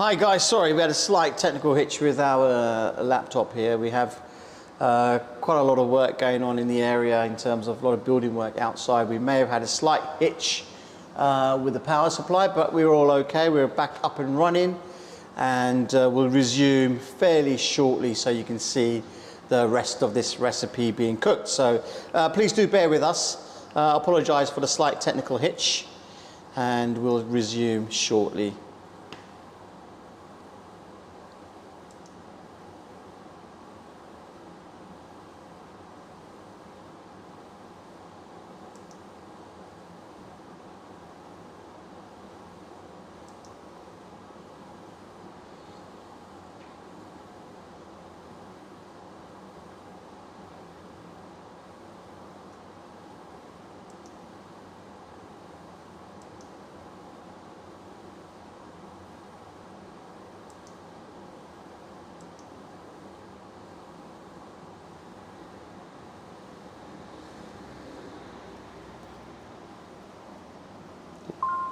Hi guys, sorry we had a slight technical hitch with our laptop here. We have quite a lot of work going on in the area in terms of a lot of building work outside. We may have had a slight hitch with the power supply, but we were all okay. We're back up and running, and we'll resume fairly shortly so you can see the rest of this recipe being cooked. So please do bear with us. I apologise for the slight technical hitch, and we'll resume shortly.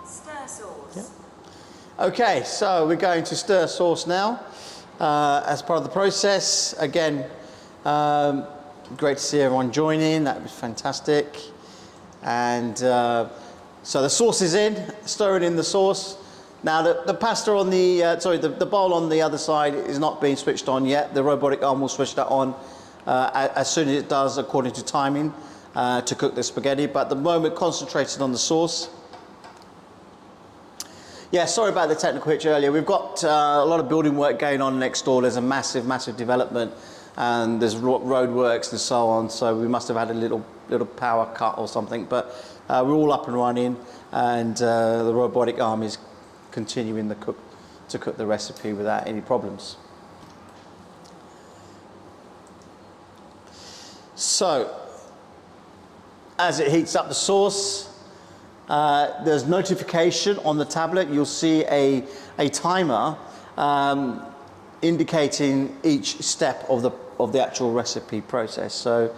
Stir sauce. Yep. Okay, so we're going to stir sauce now as part of the process. Again, great to see everyone join in. That was fantastic. And so the sauce is in, stirring in the sauce. Now the pasta on the, the bowl on the other side is not being switched on yet. The robotic arm will switch that on as soon as it does according to timing to cook the spaghetti. But at the moment, concentrated on the sauce. Yeah, sorry about the technical hitch earlier. We've got a lot of building work going on next door. There's a massive development, and there's road works and so on. So we must have had a little power cut or something. But we're all up and running, and the robotic arm is continuing to cook the recipe without any problems. So as it heats up the sauce, there's notification on the tablet. You'll see a timer indicating each step of the actual recipe process. So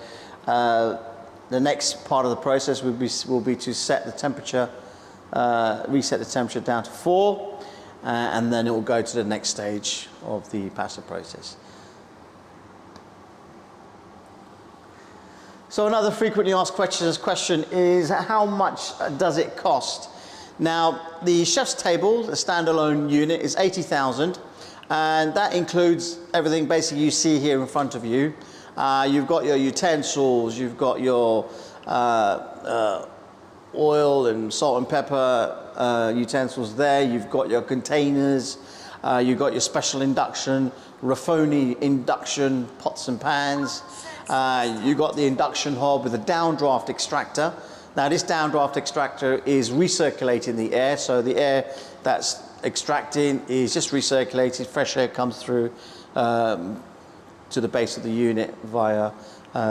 the next part of the process will be to set the temperature, reset the temperature down to 4, and then it will go to the next stage of the pasta process. So another frequently asked question is, how much does it cost? Now, the chef's table, the standalone unit, is 80,000, and that includes everything basically you see here in front of you. You've got your utensils, you've got your oil and salt and pepper utensils there, you've got your containers, you've got your special induction, Rafoni induction pots and pans. You got the induction hob with a downdraft extractor. Now this downdraft extractor is recirculating the air, so the air that's extracting is just recirculated, fresh air comes through to the base of the unit via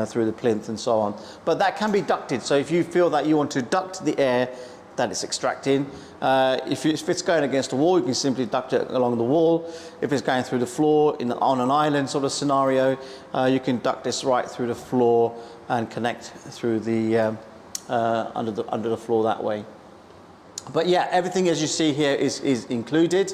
through the plinth and so on. But that can be ducted, so if you feel that you want to duct the air that it's extracting, if it's going against a wall, you can simply duct it along the wall. If it's going through the floor on an island sort of scenario, you can duct this right through the floor and connect through the under the floor that way. But yeah, everything as you see here is included.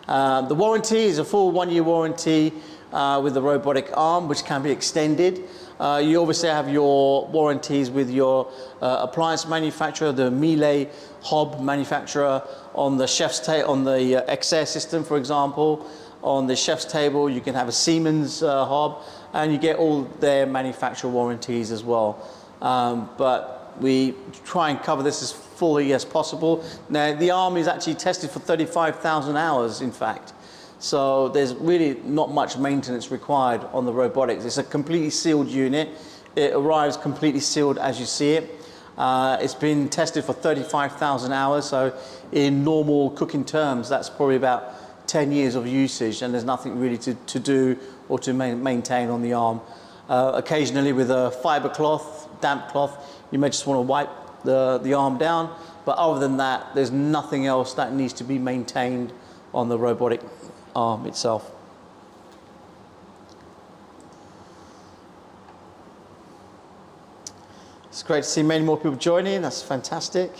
The warranty is a full 1-year warranty with the robotic arm, which can be extended. You obviously have your warranties with your appliance manufacturer, the Moley hob manufacturer, on the on the X-Air system, for example. On the chef's table, you can have a Siemens hob, and you get all their manufacturer warranties as well. But we try and cover this as fully as possible. Now, the arm is actually tested for 35,000 hours, in fact. So there's really not much maintenance required on the robotics. It's a completely sealed unit. It arrives completely sealed as you see it. It's been tested for 35,000 hours, so in normal cooking terms, that's probably about 10 years of usage, and there's nothing really to do or to maintain on the arm. Occasionally with a fiber cloth, damp cloth, you may just want to wipe the arm down, but other than that, there's nothing else that needs to be maintained on the robotic arm itself. It's great to see many more people joining. That's fantastic.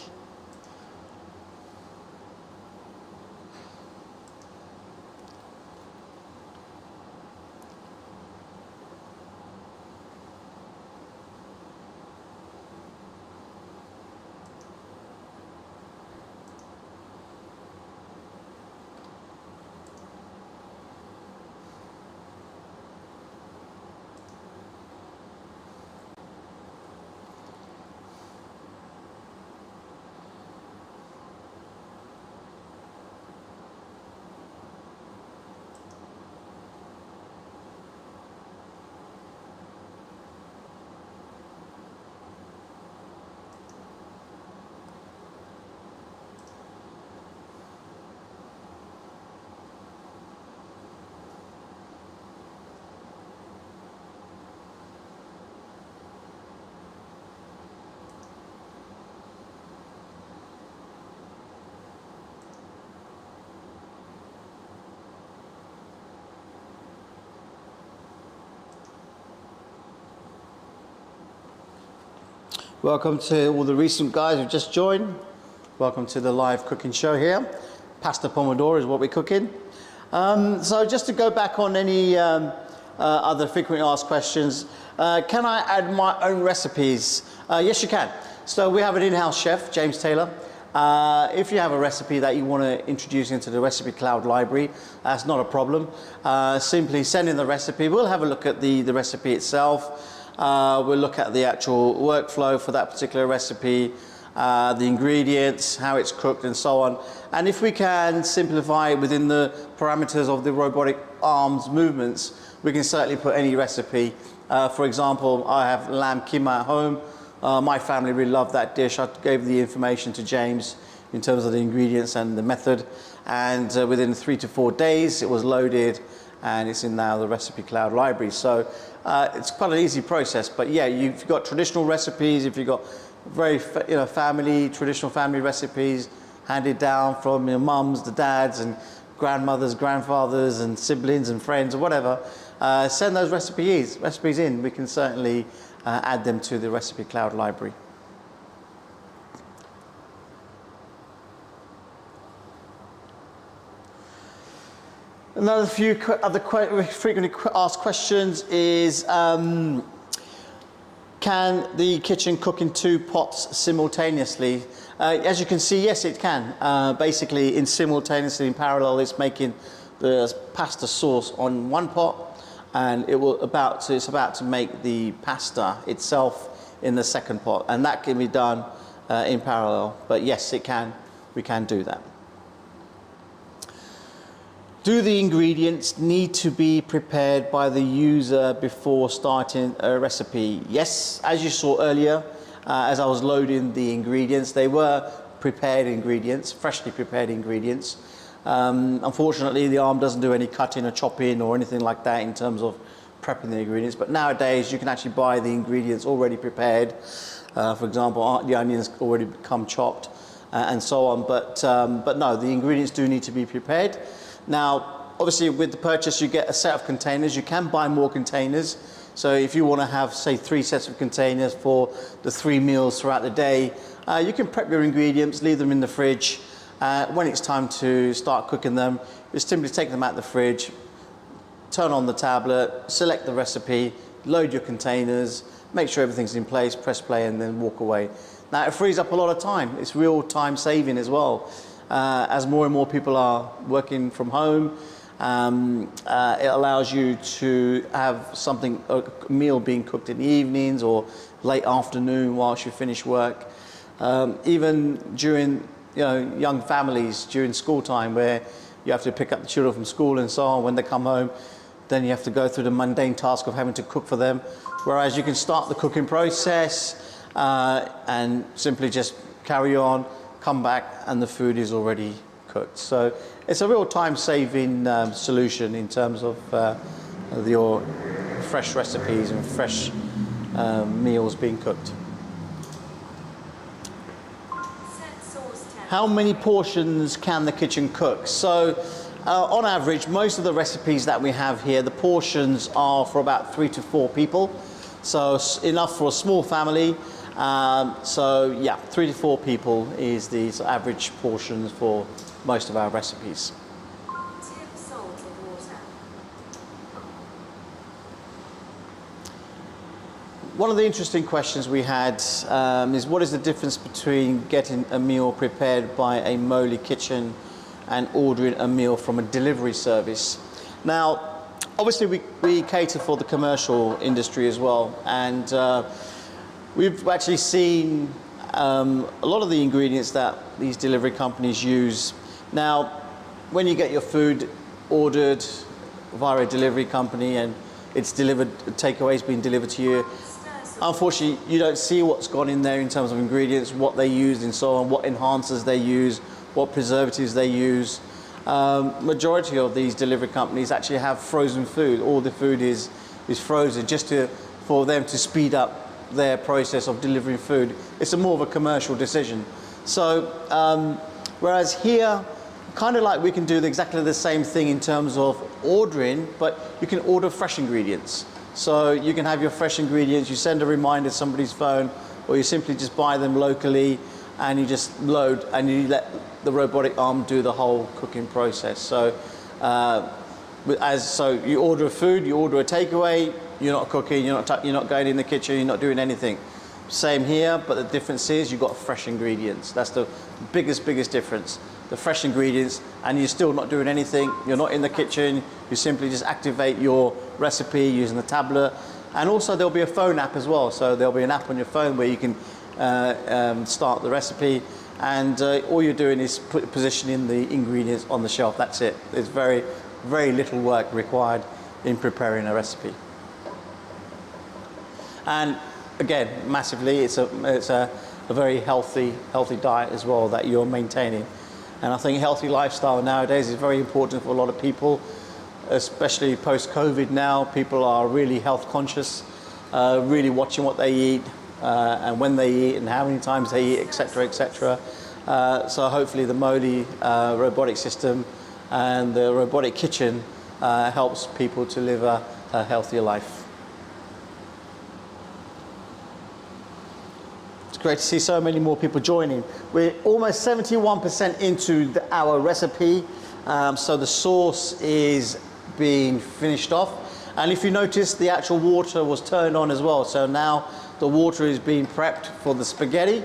Welcome to all the recent guys who've just joined. Welcome to the live cooking show here. Pasta Pomodoro is what we're cooking. So just to go back on any other frequently asked questions, can I add my own recipes? Yes, you can. So we have an in-house chef, James Taylor. If you have a recipe that you want to introduce into the recipe cloud library, that's not a problem. Simply send in the recipe. We'll have a look at the recipe itself. We'll look at the actual workflow for that particular recipe, the ingredients, how it's cooked and so on. And if we can simplify it within the parameters of the robotic arms movements, we can certainly put any recipe. For example, I have lamb keema at home. My family really loved that dish. I gave the information to James in terms of the ingredients and the method. And within 3 to 4 days, it was loaded and it's in now the recipe cloud library. So it's quite an easy process. But yeah, you've got traditional recipes, if you've got very traditional family recipes handed down from your mums, the dads and grandmothers, grandfathers and siblings and friends or whatever, send those recipes in. We can certainly add them to the recipe cloud library. Another few other frequently asked questions is, can the kitchen cook in 2 pots simultaneously? As you can see, yes, it can. Basically, simultaneously in parallel, it's making the pasta sauce on 1 pot, and it's about to make the pasta itself in the 2nd pot, and that can be done in parallel. But yes, it can. We can do that. Do the ingredients need to be prepared by the user before starting a recipe? Yes, as you saw earlier, as I was loading the ingredients, they were prepared ingredients, freshly prepared ingredients. Unfortunately, the arm doesn't do any cutting or chopping or anything like that in terms of prepping the ingredients, but nowadays you can actually buy the ingredients already prepared. For example, the onions already become chopped and so on, but no, the ingredients do need to be prepared. Now, obviously with the purchase, you get a set of containers. You can buy more containers. So if you want to have, say, 3 sets of containers for the 3 meals throughout the day, you can prep your ingredients, leave them in the fridge. When it's time to start cooking them, you simply take them out the fridge, turn on the tablet, select the recipe, load your containers, make sure everything's in place, press play, and then walk away. Now, it frees up a lot of time. It's real time saving as well. As more and more people are working from home, it allows you to have a meal being cooked in the evenings or late afternoon whilst you finish work. Even during young families, during school time, where you have to pick up the children from school and so on, when they come home, then you have to go through the mundane task of having to cook for them. Whereas you can start the cooking process and simply just carry on, come back, and the food is already cooked. So it's a real time-saving solution in terms of your fresh recipes and fresh meals being cooked. How many portions can the kitchen cook? So on average, most of the recipes that we have here, the portions are for about 3 to 4 people. So enough for a small family. So yeah, 3 to 4 people is the average portions for most of our recipes. Tip salt of water. One of the interesting questions we had is, what is the difference between getting a meal prepared by a Moley kitchen and ordering a meal from a delivery service? Now, obviously we cater for the commercial industry as well, and we've actually seen a lot of the ingredients that these delivery companies use. Now, when you get your food ordered via a delivery company and it's delivered, takeaway's been delivered to you, unfortunately, you don't see what's gone in there in terms of ingredients, what they use and so on, what enhancers they use, what preservatives they use. Majority of these delivery companies actually have frozen food. All the food is frozen just for them to speed up their process of delivering food. It's more of a commercial decision. So whereas here, kind of like we can do exactly the same thing in terms of ordering, but you can order fresh ingredients. So you can have your fresh ingredients, you send a reminder to somebody's phone or you simply just buy them locally and you just load and you let the robotic arm do the whole cooking process. So, so you order a food, you order a takeaway, you're not cooking, you're not going in the kitchen, you're not doing anything. Same here, but the difference is you've got fresh ingredients. That's the biggest difference. The fresh ingredients, and you're still not doing anything. You're not in the kitchen. You simply just activate your recipe using the tablet. And also there'll be a phone app as well. So there'll be an app on your phone where you can start the recipe, and all you're doing is positioning the ingredients on the shelf. That's it. There's very little work required in preparing a recipe. And again, massively, it's a very healthy diet as well that you're maintaining. And I think healthy lifestyle nowadays is very important for a lot of people, especially post-COVID now. People are really health conscious, really watching what they eat and when they eat and how many times they eat, etc., etc. So hopefully the Moley robotic system and the robotic kitchen helps people to live a healthier life. It's great to see so many more people joining. We're almost 71% into our recipe, so the sauce is being finished off. And if you notice, the actual water was turned on as well. So now the water is being prepped for the spaghetti,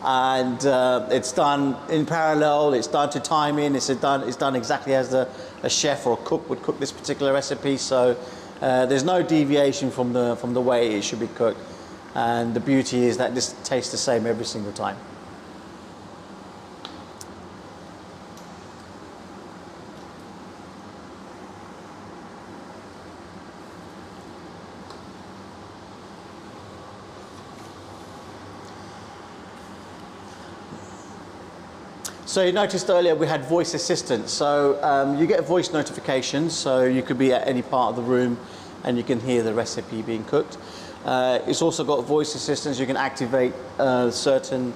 and it's done in parallel. It's done to timing. It's done exactly as a chef or a cook would cook this particular recipe. So there's no deviation from the way it should be cooked. And the beauty is that this tastes the same every single time. So you noticed earlier we had voice assistance. So you get voice notifications, so you could be at any part of the room and you can hear the recipe being cooked. It's also got voice assistance. You can activate certain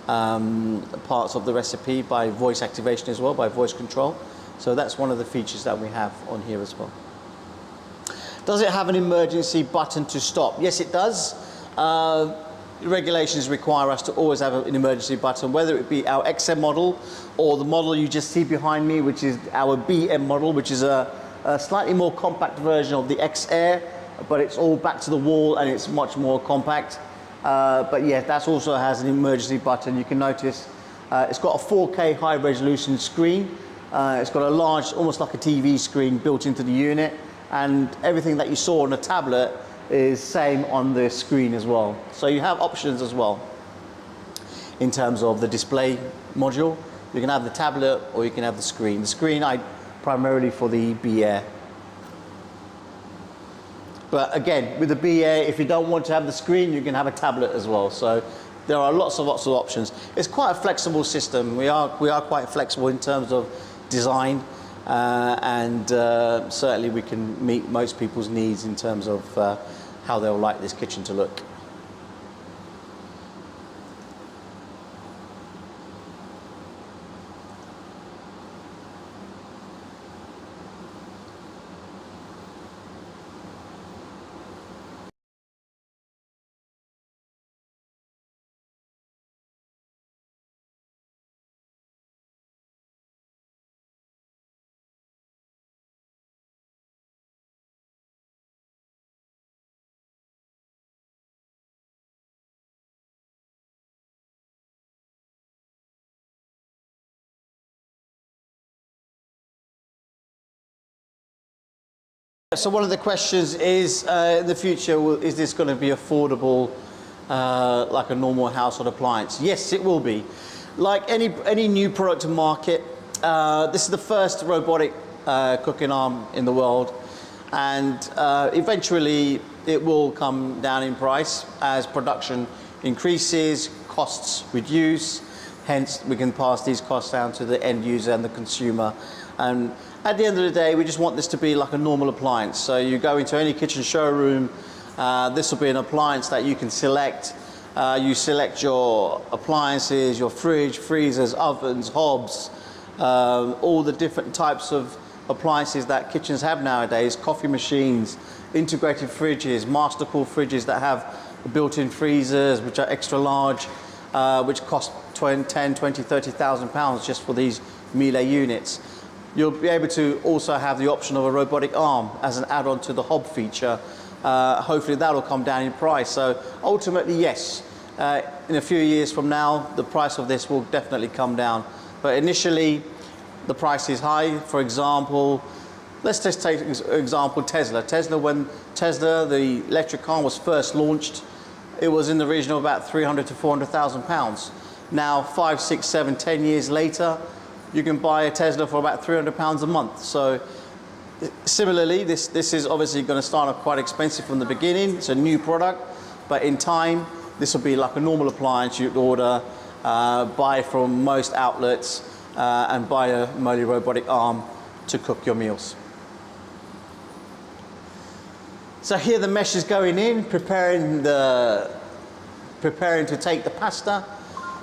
parts of the recipe by voice activation as well, by voice control. So that's one of the features that we have on here as well. Does it have an emergency button to stop? Yes, it does. Regulations require us to always have an emergency button, whether it be our XM model or the model you just see behind me, which is our BM model, which is a slightly more compact version of the X Air, but it's all back to the wall and it's much more compact. But yeah, that also has an emergency button. You can notice it's got a 4K high resolution screen. It's got a large, almost like a TV screen built into the unit, and everything that you saw on the tablet is same on the screen as well. So you have options as well in terms of the display module. You can have the tablet or you can have the screen. The screen primarily for the B-Air. But again, with the B-Air, if you don't want to have the screen, you can have a tablet as well. So there are lots of options. It's quite a flexible system. We are quite flexible in terms of design, and certainly we can meet most people's needs in terms of how they'll like this kitchen to look. So one of the questions is, in the future, is this going to be affordable like a normal household appliance? Yes, it will be. Like any new product to market, this is the first robotic cooking arm in the world, and eventually it will come down in price as production increases, costs reduce, hence we can pass these costs down to the end user and the consumer. And at the end of the day, we just want this to be like a normal appliance. So you go into any kitchen showroom, this will be an appliance that you can select. You select your appliances, your fridge, freezers, ovens, hobs, all the different types of appliances that kitchens have nowadays, coffee machines, integrated fridges, master cool fridges that have built-in freezers, which are extra large, which cost 10, 20, 30,000 pounds just for these Moley units. You'll be able to also have the option of a robotic arm as an add-on to the hob feature. Hopefully that'll come down in price. So ultimately, yes, in a few years from now, the price of this will definitely come down. But initially, the price is high. For example, let's just take example Tesla. When Tesla, the electric car, was first launched, it was in the region of about 300 to 400,000 pounds. Now, 5, 6, 7, 10 years later, you can buy a Tesla for about 300 pounds a month. So similarly, this is obviously going to start off quite expensive from the beginning. It's a new product, but in time, this will be like a normal appliance you'd order, buy from most outlets, and buy a Moley robotic arm to cook your meals. So here the mesh is going in, preparing to take the pasta.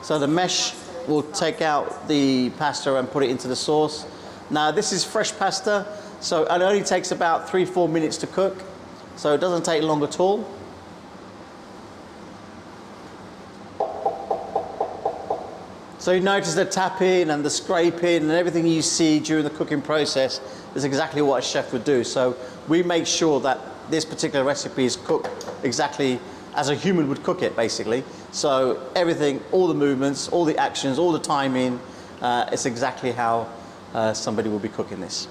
So the mesh will take out the pasta and put it into the sauce. Now this is fresh pasta, so it only takes about 3-4 minutes to cook, so it doesn't take long at all. So you notice the tapping and the scraping and everything you see during the cooking process is exactly what a chef would do. So we make sure that this particular recipe is cooked exactly as a human would cook it, basically. So everything, all the movements, all the actions, all the timing, it's exactly how somebody will be cooking this.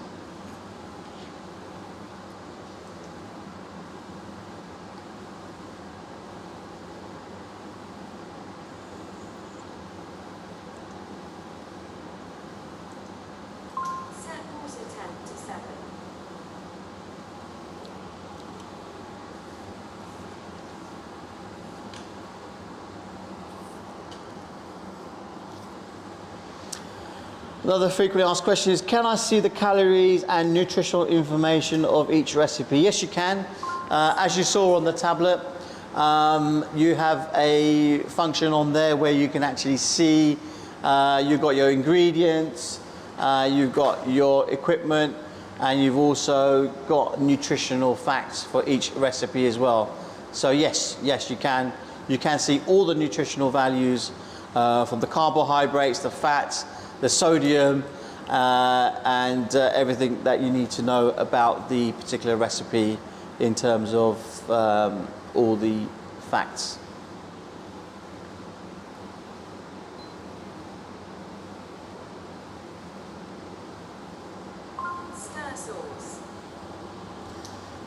Set water temp to 7. Another frequently asked question is, can I see the calories and nutritional information of each recipe? Yes, you can. As you saw on the tablet, you have a function on there where you can actually see, you've got your ingredients, you've got your equipment, and you've also got nutritional facts for each recipe as well. So yes, you can. You can see all the nutritional values from the carbohydrates, the fats, the sodium, and everything that you need to know about the particular recipe in terms of all the facts. Stir sauce.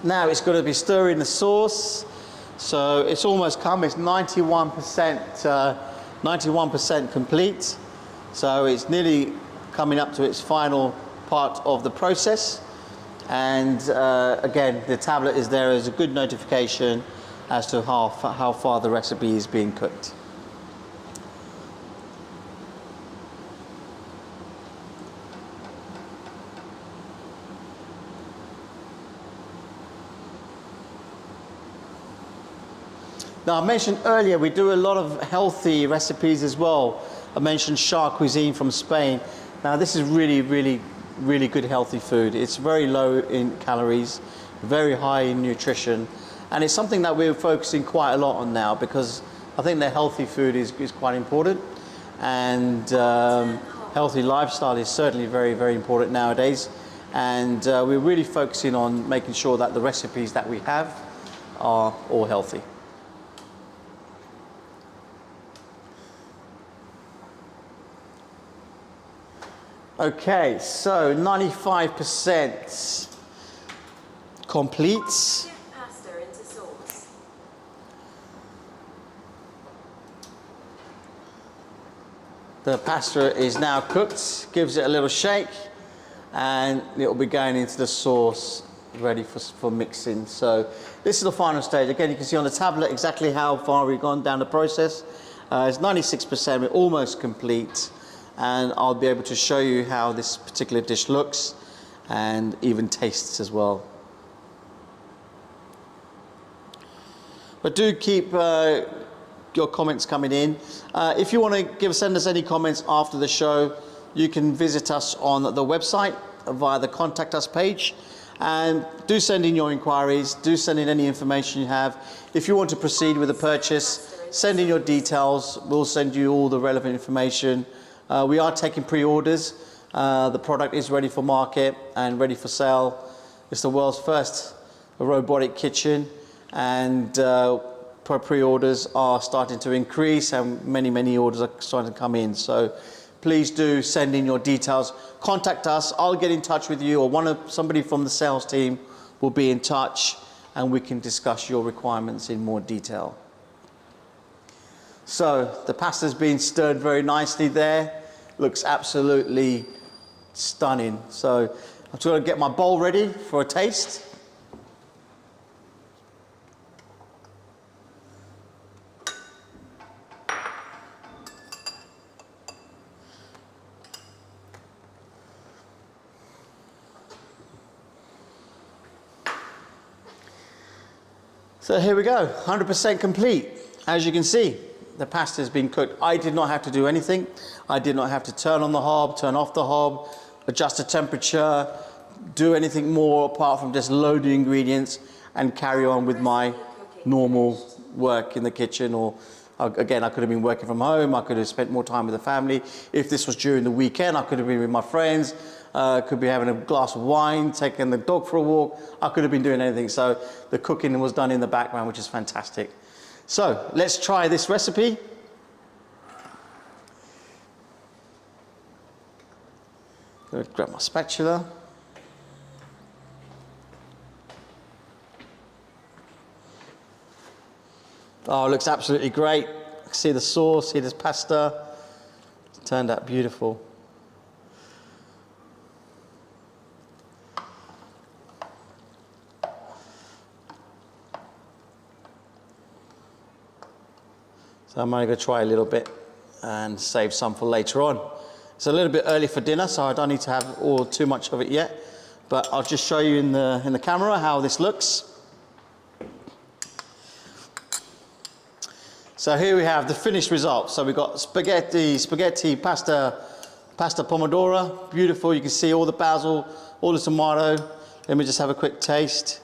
Now it's going to be stirring the sauce, so it's almost come. It's 91% complete. So it's nearly coming up to its final part of the process. And again, the tablet is there as a good notification as to how far the recipe is being cooked. Now I mentioned earlier we do a lot of healthy recipes as well. I mentioned shark cuisine from Spain. Now this is really good healthy food. It's very low in calories, very high in nutrition, and it's something that we're focusing quite a lot on now because I think that healthy food is quite important, and healthy lifestyle is certainly very important nowadays, and we're really focusing on making sure that the recipes that we have are all healthy. Okay, so 95% complete. Dip pasta into sauce. The pasta is now cooked, gives it a little shake, and it will be going into the sauce ready for mixing. So this is the final stage. Again, you can see on the tablet exactly how far we've gone down the process. It's 96%, we're almost complete. And I'll be able to show you how this particular dish looks and even tastes as well. But do keep your comments coming in. If you want to send us any comments after the show, you can visit us on the website via the contact us page. And do send in your inquiries, do send in any information you have. If you want to proceed with the purchase, send in your details. We'll send you all the relevant information. We are taking pre-orders. The product is ready for market and ready for sale. It's the world's first robotic kitchen, and pre-orders are starting to increase, and many orders are starting to come in. So please do send in your details. Contact us. I'll get in touch with you, or somebody from the sales team will be in touch, and we can discuss your requirements in more detail. So the pasta's been stirred very nicely there. Looks absolutely stunning. So I'm just going to get my bowl ready for a taste. So here we go, 100% complete. As you can see, the pasta has been cooked. I did not have to do anything. I did not have to turn on the hob, turn off the hob, adjust the temperature, do anything more apart from just load the ingredients and carry on with my normal work in the kitchen. Or again, I could have been working from home. I could have spent more time with the family. If this was during the weekend, I could have been with my friends. Could be having a glass of wine, taking the dog for a walk. I could have been doing anything. So the cooking was done in the background, which is fantastic. So let's try this recipe. Go grab my spatula. Oh, it looks absolutely great. See the sauce, see this pasta. It's turned out beautiful. So I'm only going to try a little bit and save some for later on. It's a little bit early for dinner, so I don't need to have too much of it yet. But I'll just show you in the camera how this looks. So here we have the finished result. So we've got spaghetti pasta pomodoro. Beautiful. You can see all the basil, all the tomato. Let me just have a quick taste.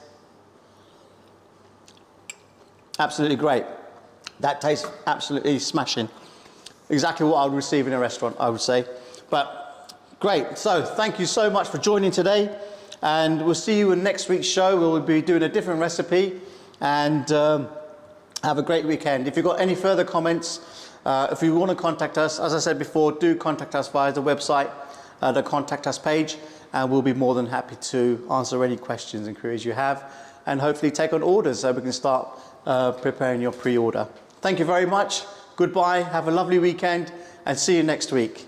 Absolutely great. That tastes absolutely smashing. Exactly what I would receive in a restaurant, I would say. But great. So thank you so much for joining today. And we'll see you in next week's show. We'll be doing a different recipe. And have a great weekend. If you've got any further comments, if you want to contact us, as I said before, do contact us via the website, the contact us page. And we'll be more than happy to answer any questions and queries you have. And hopefully take on orders so we can start preparing your pre-order. Thank you very much. Goodbye. Have a lovely weekend and see you next week.